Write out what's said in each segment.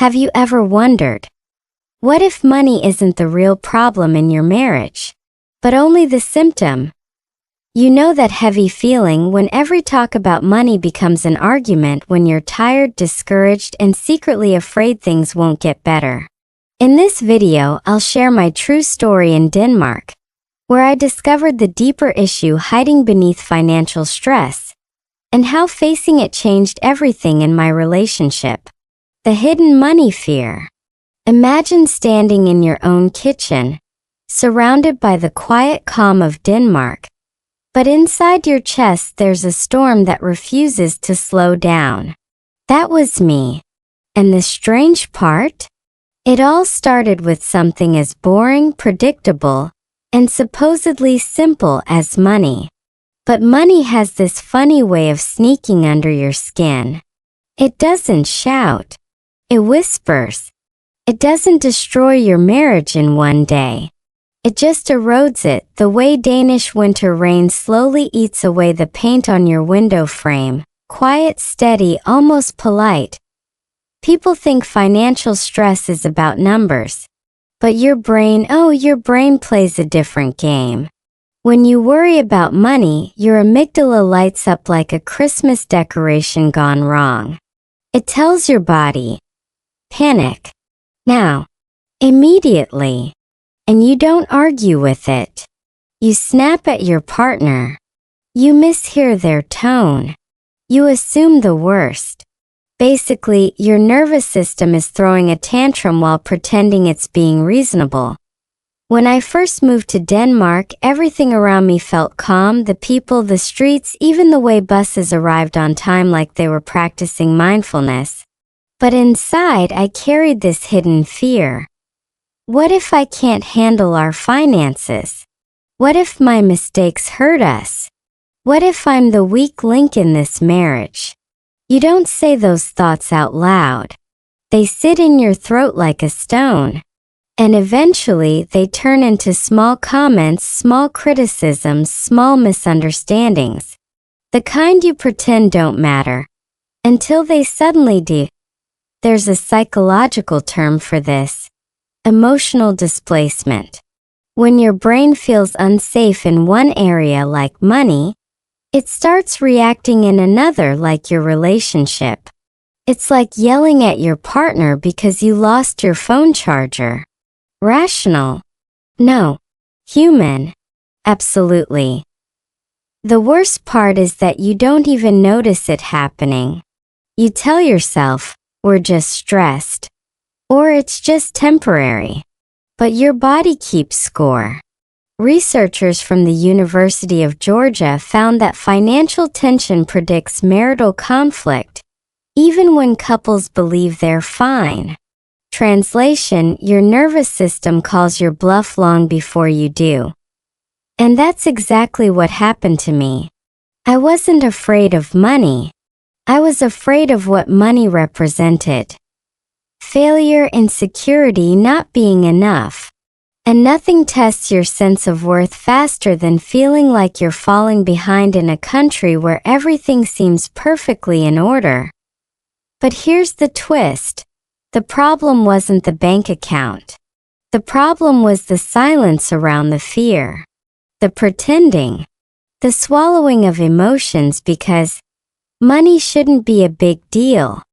Have you ever wondered, what if money isn't the real problem in your marriage, but only the symptom? You know that heavy feeling when every talk about money becomes an argument when you're tired, discouraged, and secretly afraid things won't get better. In this video, I'll share my true story in Denmark, where I discovered the deeper issue hiding beneath financial stress, and how facing it changed everything in my relationship. The hidden money fear. Imagine standing in your own kitchen, surrounded by the quiet calm of Denmark, but inside your chest there's a storm that refuses to slow down. That was me. And the strange part? It all started with something as boring, predictable, and supposedly simple as money. But money has this funny way of sneaking under your skin. It doesn't shout. It whispers. It doesn't destroy your marriage in one day. It just erodes it, the way Danish winter rain slowly eats away the paint on your window frame, quiet, steady, almost polite. People think financial stress is about numbers. But your brain plays a different game. When you worry about money, your amygdala lights up like a Christmas decoration gone wrong. It tells your body, panic. Now. Immediately. And you don't argue with it. You snap at your partner. You mishear their tone. You assume the worst. Basically, your nervous system is throwing a tantrum while pretending it's being reasonable. When I first moved to Denmark, everything around me felt calm, the people, the streets, even the way buses arrived on time like they were practicing mindfulness. But inside, I carried this hidden fear. What if I can't handle our finances? What if my mistakes hurt us? What if I'm the weak link in this marriage? You don't say those thoughts out loud. They sit in your throat like a stone. And eventually, they turn into small comments, small criticisms, small misunderstandings. The kind you pretend don't matter. Until they suddenly do. There's a psychological term for this. Emotional displacement. When your brain feels unsafe in one area like money, it starts reacting in another like your relationship. It's like yelling at your partner because you lost your phone charger. Rational? No. Human? Absolutely. The worst part is that you don't even notice it happening. You tell yourself, we're just stressed. Or it's just temporary. But your body keeps score. Researchers from the University of Georgia found that financial tension predicts marital conflict, even when couples believe they're fine. Translation: your nervous system calls your bluff long before you do. And that's exactly what happened to me. I wasn't afraid of money. I was afraid of what money represented. Failure, insecurity, not being enough. And nothing tests your sense of worth faster than feeling like you're falling behind in a country where everything seems perfectly in order. But here's the twist. The problem wasn't the bank account. The problem was the silence around the fear. The pretending. The swallowing of emotions because money shouldn't be a big deal.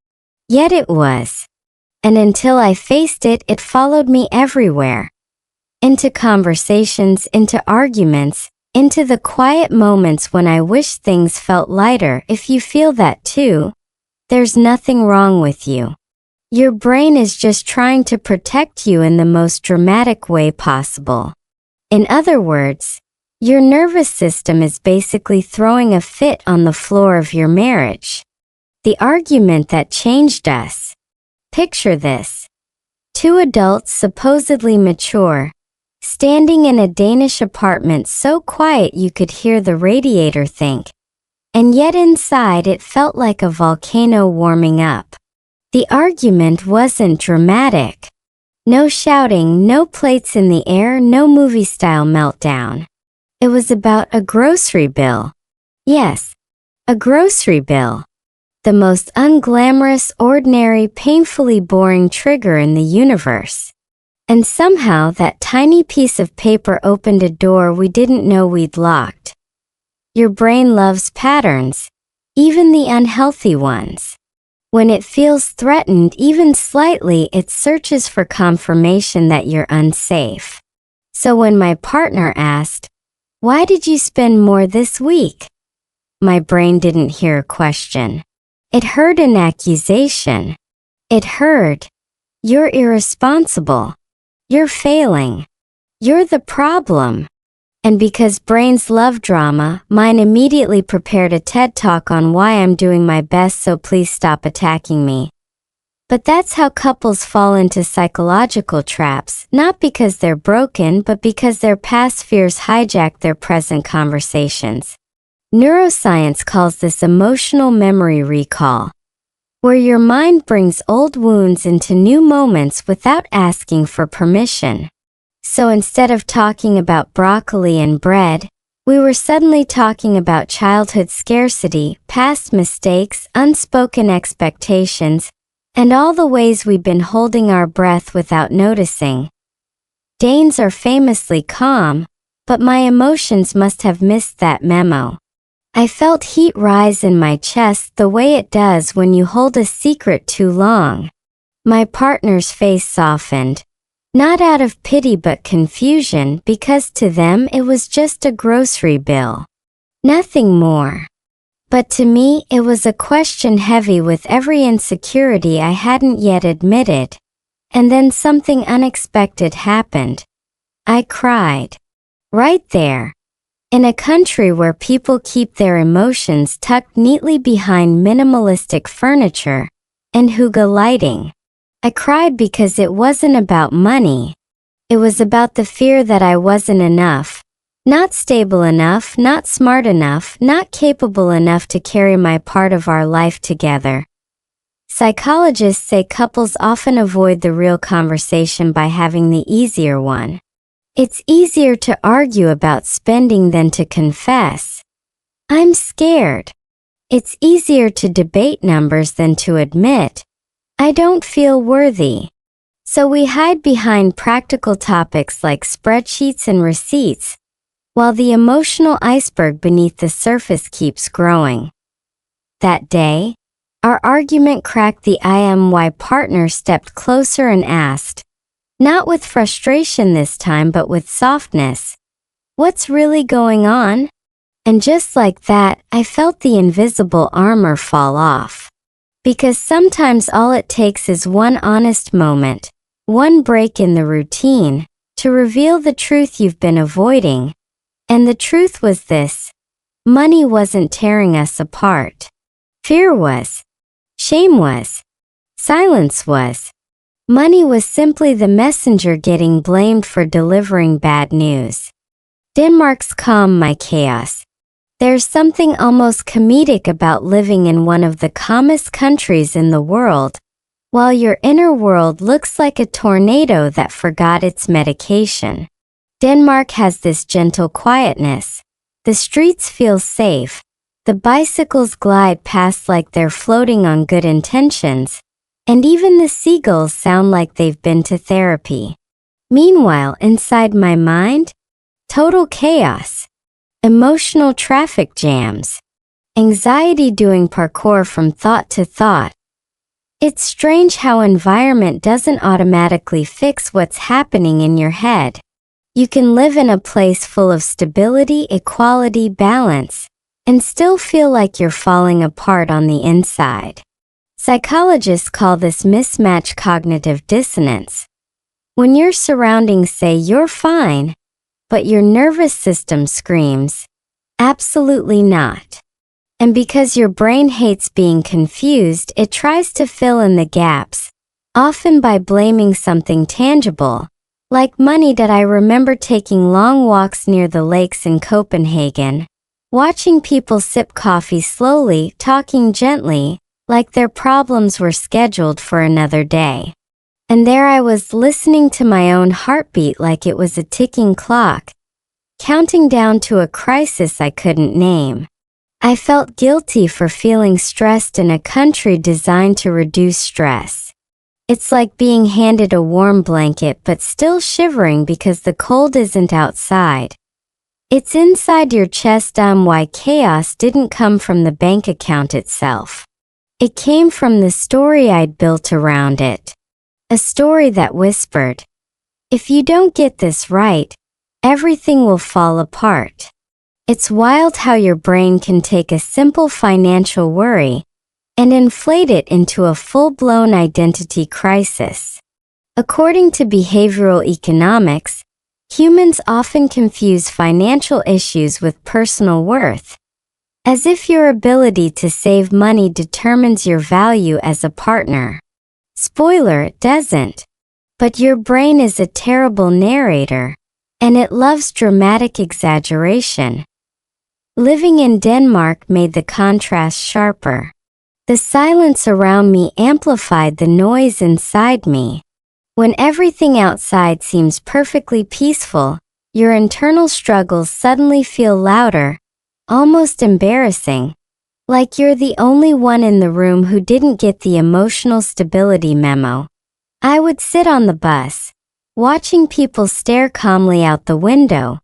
Yet it was. And until I faced it, it followed me everywhere. Into conversations, into arguments, into the quiet moments when I wish things felt lighter. If you feel that too, there's nothing wrong with you. Your brain is just trying to protect you in the most dramatic way possible. In other words, your nervous system is basically throwing a fit on the floor of your marriage. The argument that changed us. Picture this. Two adults, supposedly mature, standing in a Danish apartment so quiet you could hear the radiator think, and yet inside it felt like a volcano warming up. The argument wasn't dramatic. No shouting, no plates in the air, no movie-style meltdown. It was about a grocery bill. Yes, a grocery bill. the most unglamorous, ordinary, painfully boring trigger in the universe. And somehow that tiny piece of paper opened a door we didn't know we'd locked. Your brain loves patterns, even the unhealthy ones. When it feels threatened even slightly, it searches for confirmation that you're unsafe. So when my partner asked, "Why did you spend more this week?" my brain didn't hear a question. It heard an accusation. It heard, "You're irresponsible. You're failing. You're the problem." And because brains love drama, mine immediately prepared a TED Talk on why I'm doing my best, so please stop attacking me. But that's how couples fall into psychological traps, not because they're broken, but because their past fears hijack their present conversations. Neuroscience calls this emotional memory recall, where your mind brings old wounds into new moments without asking for permission. So instead of talking about broccoli and bread, we were suddenly talking about childhood scarcity, past mistakes, unspoken expectations, and all the ways we've been holding our breath without noticing. Danes are famously calm, but my emotions must have missed that memo. I felt heat rise in my chest the way it does when you hold a secret too long. My partner's face softened. Not out of pity but confusion, because to them it was just a grocery bill. Nothing more. But to me it was a question heavy with every insecurity I hadn't yet admitted. And then something unexpected happened. I cried. Right there. In a country where people keep their emotions tucked neatly behind minimalistic furniture and hygge lighting. I cried because it wasn't about money. It was about the fear that I wasn't enough. Not stable enough, not smart enough, not capable enough to carry my part of our life together. Psychologists say couples often avoid the real conversation by having the easier one. It's easier to argue about spending than to confess, "I'm scared." It's easier to debate numbers than to admit, "I don't feel worthy." So we hide behind practical topics like spreadsheets and receipts, while the emotional iceberg beneath the surface keeps growing. That day, our argument cracked the IMY partner stepped closer and asked, not with frustration this time but with softness, "What's really going on?" And just like that, I felt the invisible armor fall off. Because sometimes all it takes is one honest moment, one break in the routine, to reveal the truth you've been avoiding. And the truth was this: money wasn't tearing us apart. Fear was. Shame was. Silence was. Money was simply the messenger getting blamed for delivering bad news. Denmark's calm my chaos. There's something almost comedic about living in one of the calmest countries in the world, while your inner world looks like a tornado that forgot its medication. Denmark has this gentle quietness. The streets feel safe. The bicycles glide past like they're floating on good intentions, and even the seagulls sound like they've been to therapy. Meanwhile, inside my mind, total chaos. Emotional traffic jams. Anxiety doing parkour from thought to thought. It's strange how environment doesn't automatically fix what's happening in your head. You can live in a place full of stability, equality, balance, and still feel like you're falling apart on the inside. Psychologists call this mismatch cognitive dissonance. When your surroundings say you're fine, but your nervous system screams, "Absolutely not." And because your brain hates being confused, it tries to fill in the gaps, often by blaming something tangible, like money. That I remember taking long walks near the lakes in Copenhagen, watching people sip coffee slowly, talking gently, like their problems were scheduled for another day. And there I was listening to my own heartbeat like it was a ticking clock, counting down to a crisis I couldn't name. I felt guilty for feeling stressed in a country designed to reduce stress. It's like being handed a warm blanket but still shivering because the cold isn't outside. It's inside your chest. Why chaos didn't come from the bank account itself. It came from the story I'd built around it. A story that whispered, if you don't get this right, everything will fall apart. It's wild how your brain can take a simple financial worry and inflate it into a full-blown identity crisis. According to behavioral economics, humans often confuse financial issues with personal worth, as if your ability to save money determines your value as a partner. Spoiler, it doesn't. But your brain is a terrible narrator, and it loves dramatic exaggeration. Living in Denmark made the contrast sharper. The silence around me amplified the noise inside me. When everything outside seems perfectly peaceful, your internal struggles suddenly feel louder, almost embarrassing, like you're the only one in the room who didn't get the emotional stability memo. I would sit on the bus, watching people stare calmly out the window,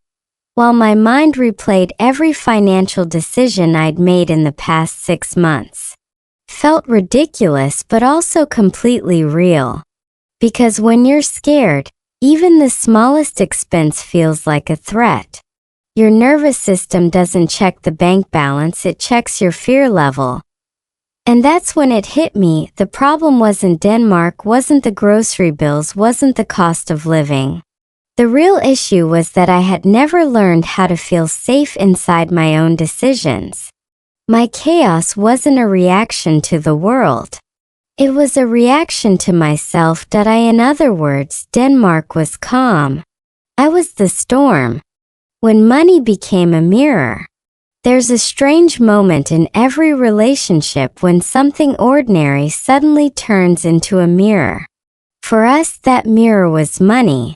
while my mind replayed every financial decision I'd made in the past 6 months. Felt ridiculous but also completely real. Because when you're scared, even the smallest expense feels like a threat. Your nervous system doesn't check the bank balance, it checks your fear level. And that's when it hit me, the problem wasn't Denmark, wasn't the grocery bills, wasn't the cost of living. The real issue was that I had never learned how to feel safe inside my own decisions. My chaos wasn't a reaction to the world. It was a reaction to myself. In other words, Denmark was calm. I was the storm. When money became a mirror. There's a strange moment in every relationship when something ordinary suddenly turns into a mirror. For us, that mirror was money.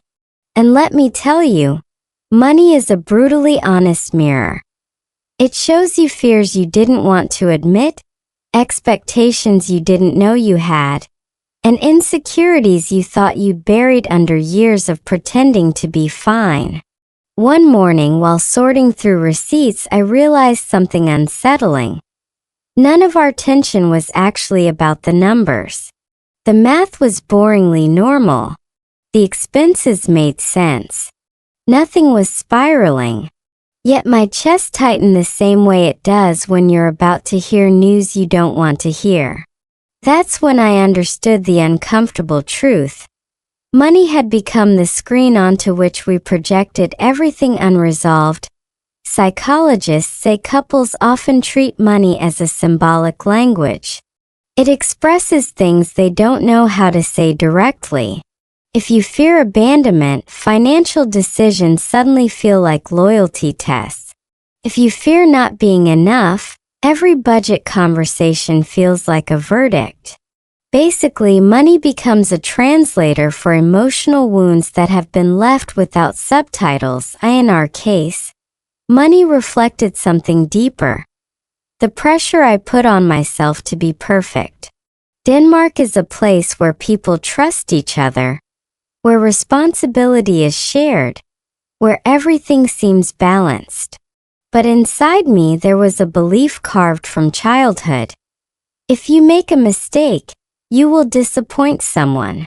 And let me tell you, money is a brutally honest mirror. It shows you fears you didn't want to admit, expectations you didn't know you had, and insecurities you thought you'd buried under years of pretending to be fine. One morning while sorting through receipts, I realized something unsettling. None of our tension was actually about the numbers. The math was boringly normal. The expenses made sense. Nothing was spiraling. Yet my chest tightened the same way it does when you're about to hear news you don't want to hear. That's when I understood the uncomfortable truth. Money had become the screen onto which we projected everything unresolved. Psychologists say couples often treat money as a symbolic language. It expresses things they don't know how to say directly. If you fear abandonment, financial decisions suddenly feel like loyalty tests. If you fear not being enough, every budget conversation feels like a verdict. Basically, money becomes a translator for emotional wounds that have been left without subtitles. In our case, money reflected something deeper. The pressure I put on myself to be perfect. Denmark is a place where people trust each other, where responsibility is shared, where everything seems balanced. But inside me there was a belief carved from childhood. If you make a mistake, you will disappoint someone.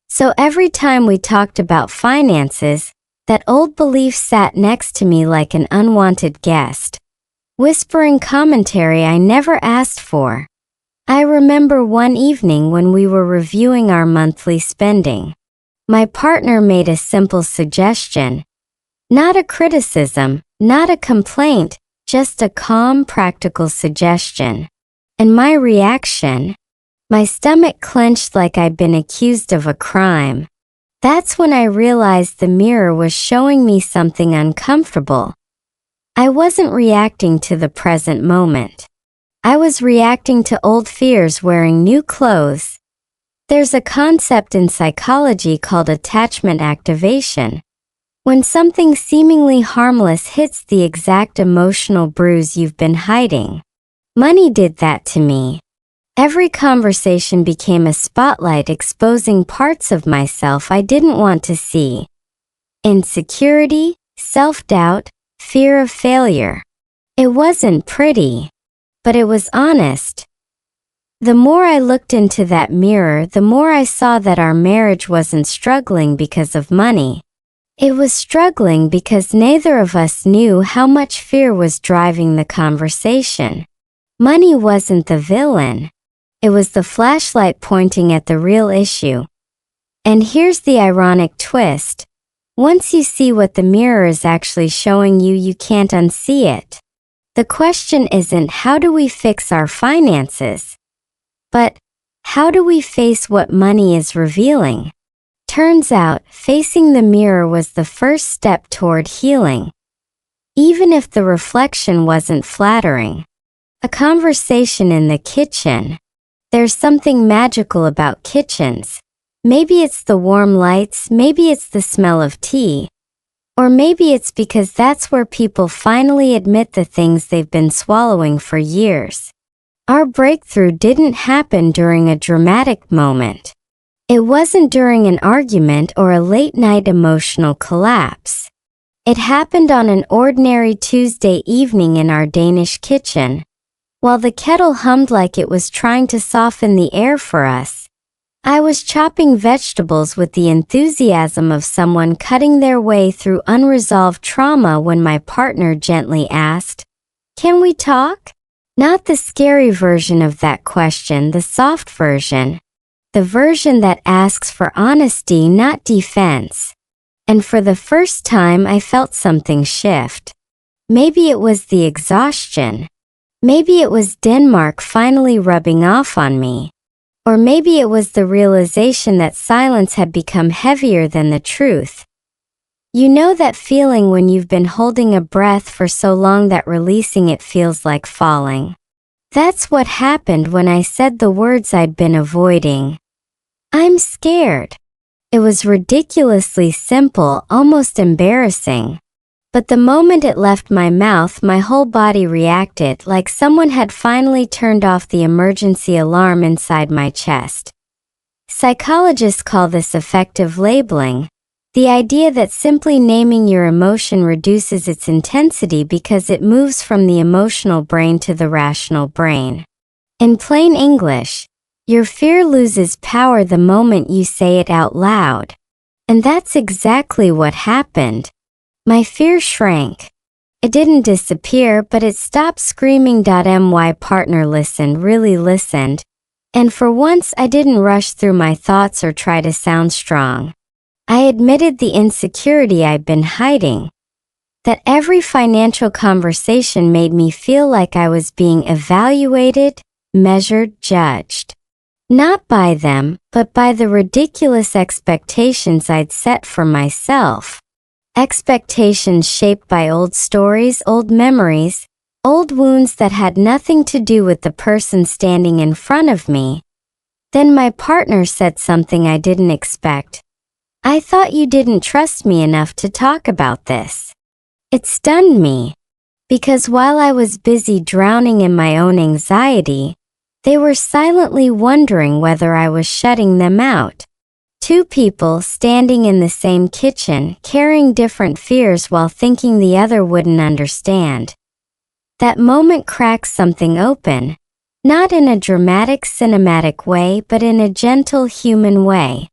So every time we talked about finances, that old belief sat next to me like an unwanted guest, whispering commentary I never asked for. I remember one evening when we were reviewing our monthly spending. My partner made a simple suggestion. Not a criticism, not a complaint, just a calm, practical suggestion. And my reaction? My stomach clenched like I'd been accused of a crime. That's when I realized the mirror was showing me something uncomfortable. I wasn't reacting to the present moment. I was reacting to old fears wearing new clothes. There's a concept in psychology called attachment activation, When something seemingly harmless hits the exact emotional bruise you've been hiding. Money did that to me. Every conversation became a spotlight exposing parts of myself I didn't want to see. Insecurity, self-doubt, fear of failure. It wasn't pretty, but it was honest. The more I looked into that mirror, the more I saw that our marriage wasn't struggling because of money. It was struggling because neither of us knew how much fear was driving the conversation. Money wasn't the villain. It was the flashlight pointing at the real issue. And here's the ironic twist. Once you see what the mirror is actually showing you, you can't unsee it. The question isn't how do we fix our finances, but how do we face what money is revealing? Turns out, facing the mirror was the first step toward healing. Even if the reflection wasn't flattering. A conversation in the kitchen. There's something magical about kitchens. Maybe it's the warm lights, maybe it's the smell of tea, or maybe it's because that's where people finally admit the things they've been swallowing for years. Our breakthrough didn't happen during a dramatic moment. It wasn't during an argument or a late-night emotional collapse. It happened on an ordinary Tuesday evening in our Danish kitchen. While the kettle hummed like it was trying to soften the air for us, I was chopping vegetables with the enthusiasm of someone cutting their way through unresolved trauma when my partner gently asked, "Can we talk?" Not the scary version of that question, the soft version. The version that asks for honesty, not defense. And for the first time I felt something shift. Maybe it was the exhaustion. Maybe it was Denmark finally rubbing off on me. Or maybe it was the realization that silence had become heavier than the truth. You know that feeling when you've been holding a breath for so long that releasing it feels like falling. That's what happened when I said the words I'd been avoiding. I'm scared. It was ridiculously simple, almost embarrassing. But the moment it left my mouth, my whole body reacted like someone had finally turned off the emergency alarm inside my chest. Psychologists call this affective labeling, the idea that simply naming your emotion reduces its intensity because it moves from the emotional brain to the rational brain. In plain English, your fear loses power the moment you say it out loud. And that's exactly what happened. My fear shrank. It didn't disappear, but it stopped screaming. My partner listened, really listened. And for once I didn't rush through my thoughts or try to sound strong. I admitted the insecurity I'd been hiding. That every financial conversation made me feel like I was being evaluated, measured, judged. Not by them, but by the ridiculous expectations I'd set for myself. Expectations shaped by old stories, old memories, old wounds that had nothing to do with the person standing in front of me. Then my partner said something I didn't expect. "I thought you didn't trust me enough to talk about this." It stunned me, because while I was busy drowning in my own anxiety, they were silently wondering whether I was shutting them out. Two people standing in the same kitchen, carrying different fears while thinking the other wouldn't understand. That moment cracked something open, not in a dramatic cinematic way, but in a gentle human way.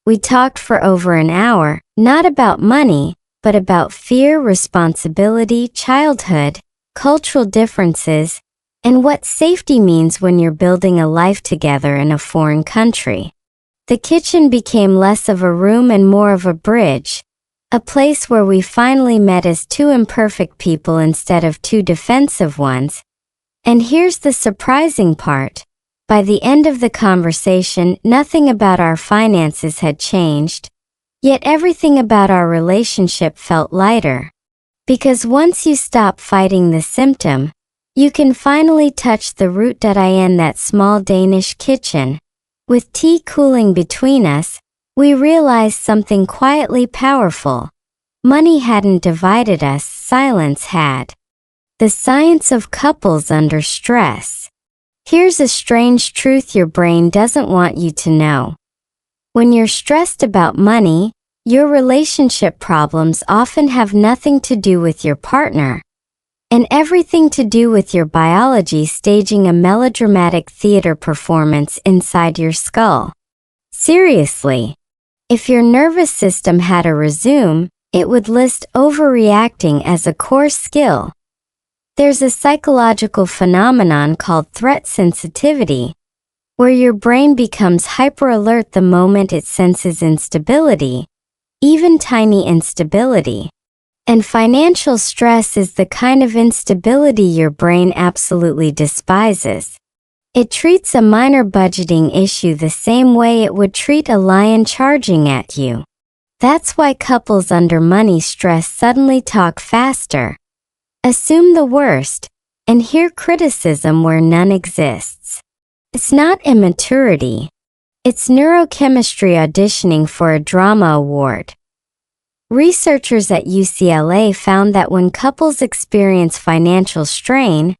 We talked for over an hour, not about money, but about fear, responsibility, childhood, cultural differences, and what safety means when you're building a life together in a foreign country. The kitchen became less of a room and more of a bridge, a place where we finally met as two imperfect people instead of two defensive ones. And here's the surprising part. By the end of the conversation, nothing about our finances had changed, yet everything about our relationship felt lighter. Because once you stop fighting the symptom, you can finally touch the root. In that small Danish kitchen, with tea cooling between us, we realized something quietly powerful. Money hadn't divided us, silence had. The science of couples under stress. Here's a strange truth your brain doesn't want you to know. When you're stressed about money, your relationship problems often have nothing to do with your partner, and everything to do with your biology staging a melodramatic theater performance inside your skull. Seriously, if your nervous system had a resume, it would list overreacting as a core skill. There's a psychological phenomenon called threat sensitivity, where your brain becomes hyper-alert the moment it senses instability, even tiny instability. And financial stress is the kind of instability your brain absolutely despises. It treats a minor budgeting issue the same way it would treat a lion charging at you. That's why couples under money stress suddenly talk faster, assume the worst, and hear criticism where none exists. It's not immaturity. It's neurochemistry auditioning for a drama award. Researchers at UCLA found that when couples experience financial strain,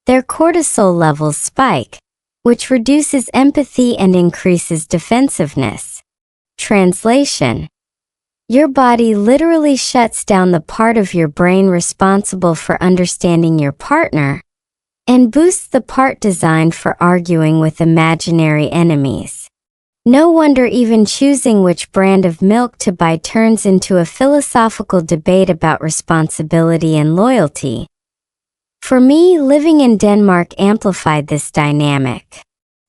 their cortisol levels spike, which reduces empathy and increases defensiveness. Translation: your body literally shuts down the part of your brain responsible for understanding your partner and boosts the part designed for arguing with imaginary enemies. No wonder even choosing which brand of milk to buy turns into a philosophical debate about responsibility and loyalty. For me, living in Denmark amplified this dynamic.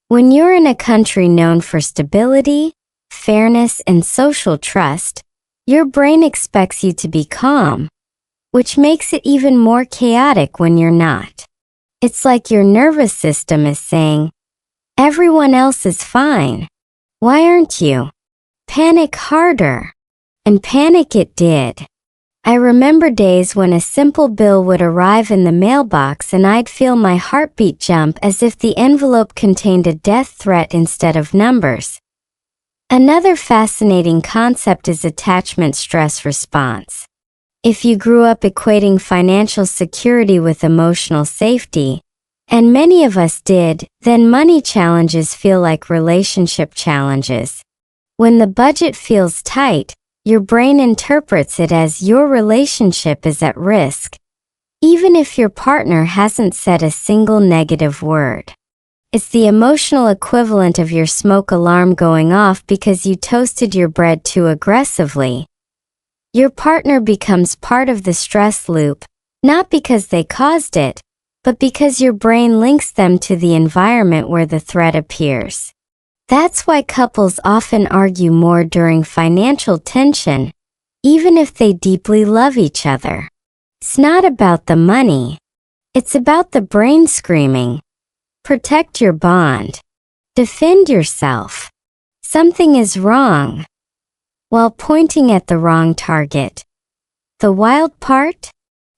When you're in a country known for stability, fairness, and social trust, your brain expects you to be calm, which makes it even more chaotic when you're not. It's like your nervous system is saying, "Everyone else is fine. Why aren't you?" Panic harder. And panic it did. I remember days when a simple bill would arrive in the mailbox and I'd feel my heartbeat jump as if the envelope contained a death threat instead of numbers. Another fascinating concept is attachment stress response. If you grew up equating financial security with emotional safety, and many of us did, then money challenges feel like relationship challenges. When the budget feels tight, your brain interprets it as your relationship is at risk, even if your partner hasn't said a single negative word. It's the emotional equivalent of your smoke alarm going off because you toasted your bread too aggressively. Your partner becomes part of the stress loop, not because they caused it, but because your brain links them to the environment where the threat appears. That's why couples often argue more during financial tension, even if they deeply love each other. It's not about the money. It's about the brain screaming, "Protect your bond. Defend yourself. Something is wrong," while pointing at the wrong target. The wild part?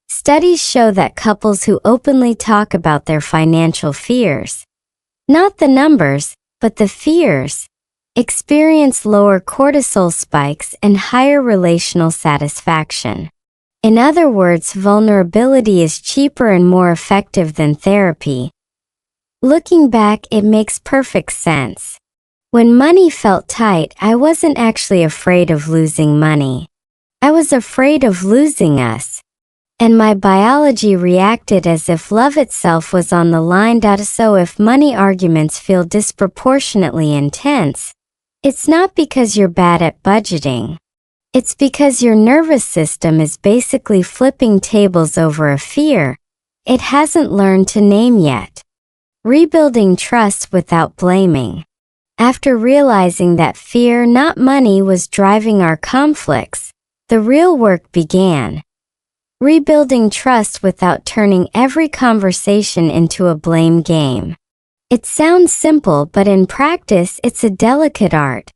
Studies show that couples who openly talk about their financial fears, not the numbers, but the fears, experience lower cortisol spikes and higher relational satisfaction. In other words, vulnerability is cheaper and more effective than therapy. Looking back, it makes perfect sense. When money felt tight, I wasn't actually afraid of losing money. I was afraid of losing us. And my biology reacted as if love itself was on the line. So if money arguments feel disproportionately intense, it's not because you're bad at budgeting. It's because your nervous system is basically flipping tables over a fear it hasn't learned to name yet. Rebuilding trust without blaming. After realizing that fear, not money, was driving our conflicts, the real work began. Rebuilding trust without turning every conversation into a blame game. It sounds simple, but in practice it's a delicate art.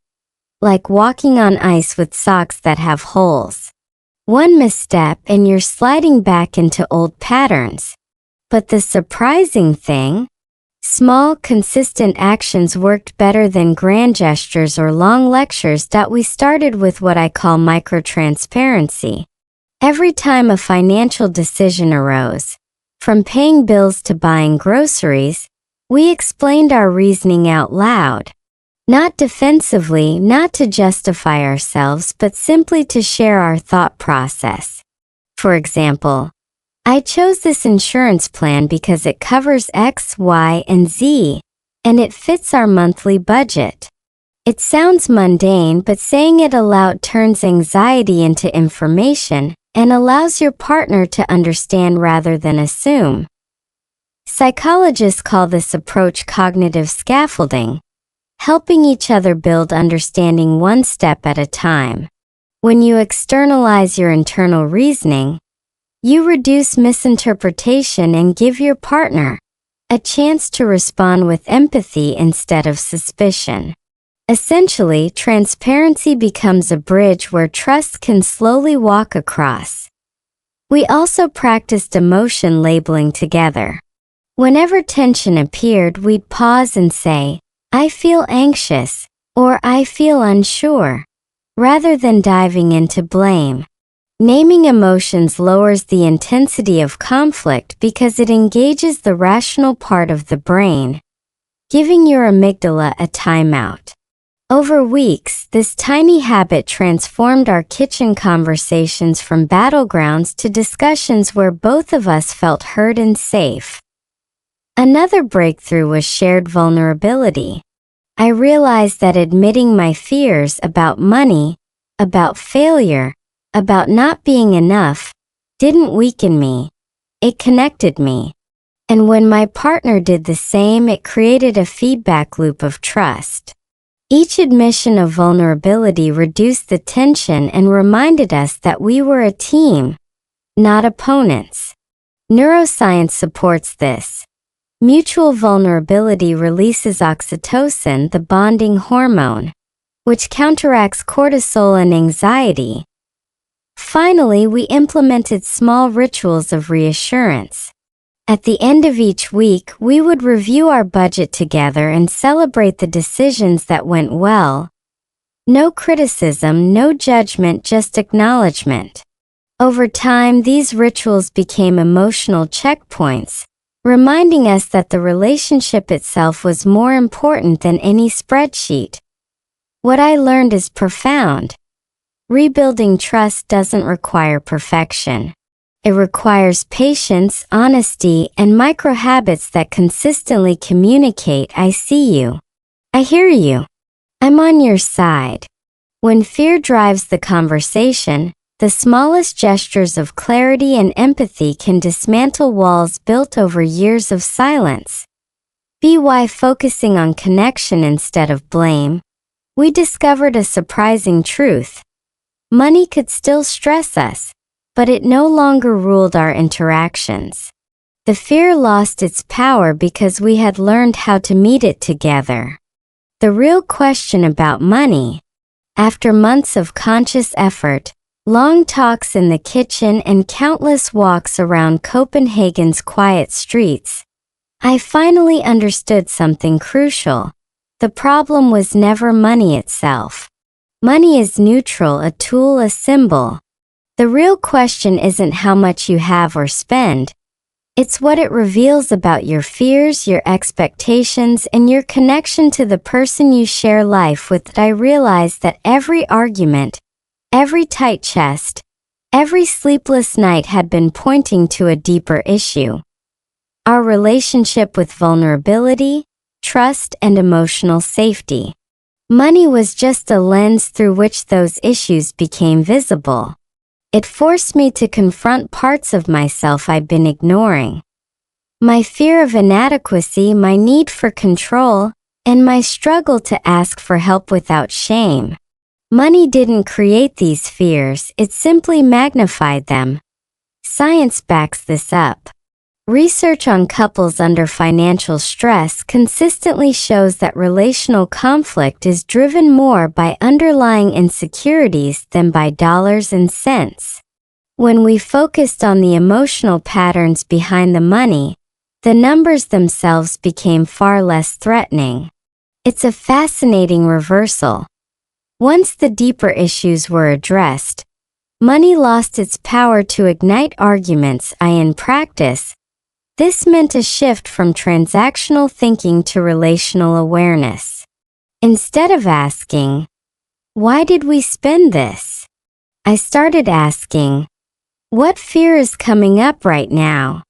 Like walking on ice with socks that have holes. One misstep and you're sliding back into old patterns. But the surprising thing? Small, consistent actions worked better than grand gestures or long lectures. We started with what I call micro-transparency. Every time a financial decision arose, from paying bills to buying groceries, we explained our reasoning out loud. Not defensively, not to justify ourselves, but simply to share our thought process. For example, I chose this insurance plan because it covers X, Y, and Z, and it fits our monthly budget. It sounds mundane, but saying it aloud turns anxiety into information and allows your partner to understand rather than assume. Psychologists call this approach cognitive scaffolding, helping each other build understanding one step at a time. When you externalize your internal reasoning, you reduce misinterpretation and give your partner a chance to respond with empathy instead of suspicion. Essentially, transparency becomes a bridge where trust can slowly walk across. We also practiced emotion labeling together. Whenever tension appeared, we'd pause and say, "I feel anxious," or "I feel unsure," rather than diving into blame. Naming emotions lowers the intensity of conflict because it engages the rational part of the brain, giving your amygdala a timeout. Over weeks, this tiny habit transformed our kitchen conversations from battlegrounds to discussions where both of us felt heard and safe. Another breakthrough was shared vulnerability. I realized that admitting my fears about money, about failure, about not being enough, didn't weaken me. It connected me. And when my partner did the same, it created a feedback loop of trust. Each admission of vulnerability reduced the tension and reminded us that we were a team, not opponents. Neuroscience supports this. Mutual vulnerability releases oxytocin, the bonding hormone, which counteracts cortisol and anxiety. Finally, we implemented small rituals of reassurance. At the end of each week, we would review our budget together and celebrate the decisions that went well. No criticism, no judgment, just acknowledgement. Over time, these rituals became emotional checkpoints, reminding us that the relationship itself was more important than any spreadsheet. What I learned is profound. Rebuilding trust doesn't require perfection. It requires patience, honesty, and micro habits that consistently communicate, "I see you. I hear you. I'm on your side." When fear drives the conversation, the smallest gestures of clarity and empathy can dismantle walls built over years of silence. By focusing on connection instead of blame, we discovered a surprising truth. Money could still stress us, but it no longer ruled our interactions. The fear lost its power because we had learned how to meet it together. The real question about money, after months of conscious effort, long talks in the kitchen, and countless walks around Copenhagen's quiet streets, I finally understood something crucial. The problem was never money itself. Money is neutral, a tool, a symbol. The real question isn't how much you have or spend. It's what it reveals about your fears, your expectations, and your connection to the person you share life with. I realized that every argument, every tight chest, every sleepless night had been pointing to a deeper issue. Our relationship with vulnerability, trust, and emotional safety. Money was just a lens through which those issues became visible. It forced me to confront parts of myself I'd been ignoring. My fear of inadequacy, my need for control, and my struggle to ask for help without shame. Money didn't create these fears, it simply magnified them. Science backs this up. Research on couples under financial stress consistently shows that relational conflict is driven more by underlying insecurities than by dollars and cents. When we focused on the emotional patterns behind the money, the numbers themselves became far less threatening. It's a fascinating reversal. Once the deeper issues were addressed, Money lost its power to ignite arguments. In practice, this meant a shift from transactional thinking to relational awareness. Instead of asking, "Why did we spend this?" I started asking, "What fear is coming up right now?"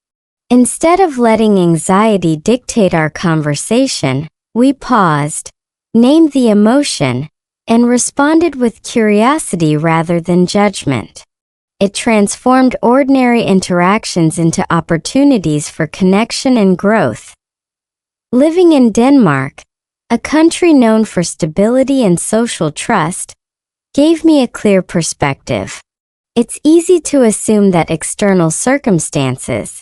Instead of letting anxiety dictate our conversation, we paused, named the emotion, and responded with curiosity rather than judgment. It transformed ordinary interactions into opportunities for connection and growth. Living in Denmark, a country known for stability and social trust, gave me a clear perspective. It's easy to assume that external circumstances,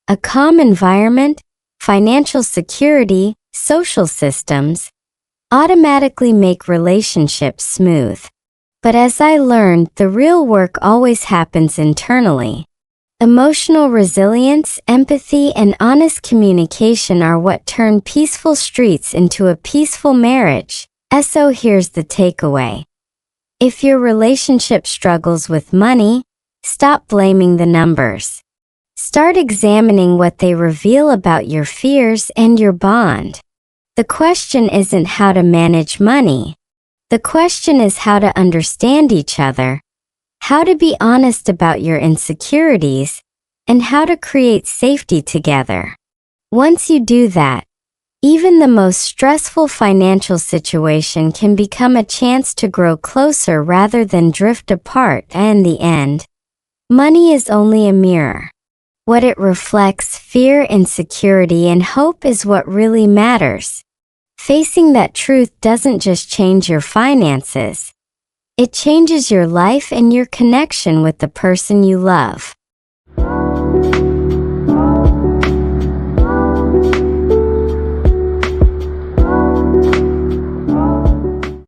a calm environment, financial security, social systems, automatically make relationships smooth. But as I learned, the real work always happens internally. Emotional resilience, empathy, and honest communication are what turn peaceful streets into a peaceful marriage. So here's the takeaway. If your relationship struggles with money, stop blaming the numbers. Start examining what they reveal about your fears and your bond. The question isn't how to manage money. The question is how to understand each other, how to be honest about your insecurities, and how to create safety together. Once you do that, even the most stressful financial situation can become a chance to grow closer rather than drift apart. In the end, money is only a mirror. What it reflects, fear, insecurity, and hope, is what really matters. Facing that truth doesn't just change your finances. It changes your life and your connection with the person you love.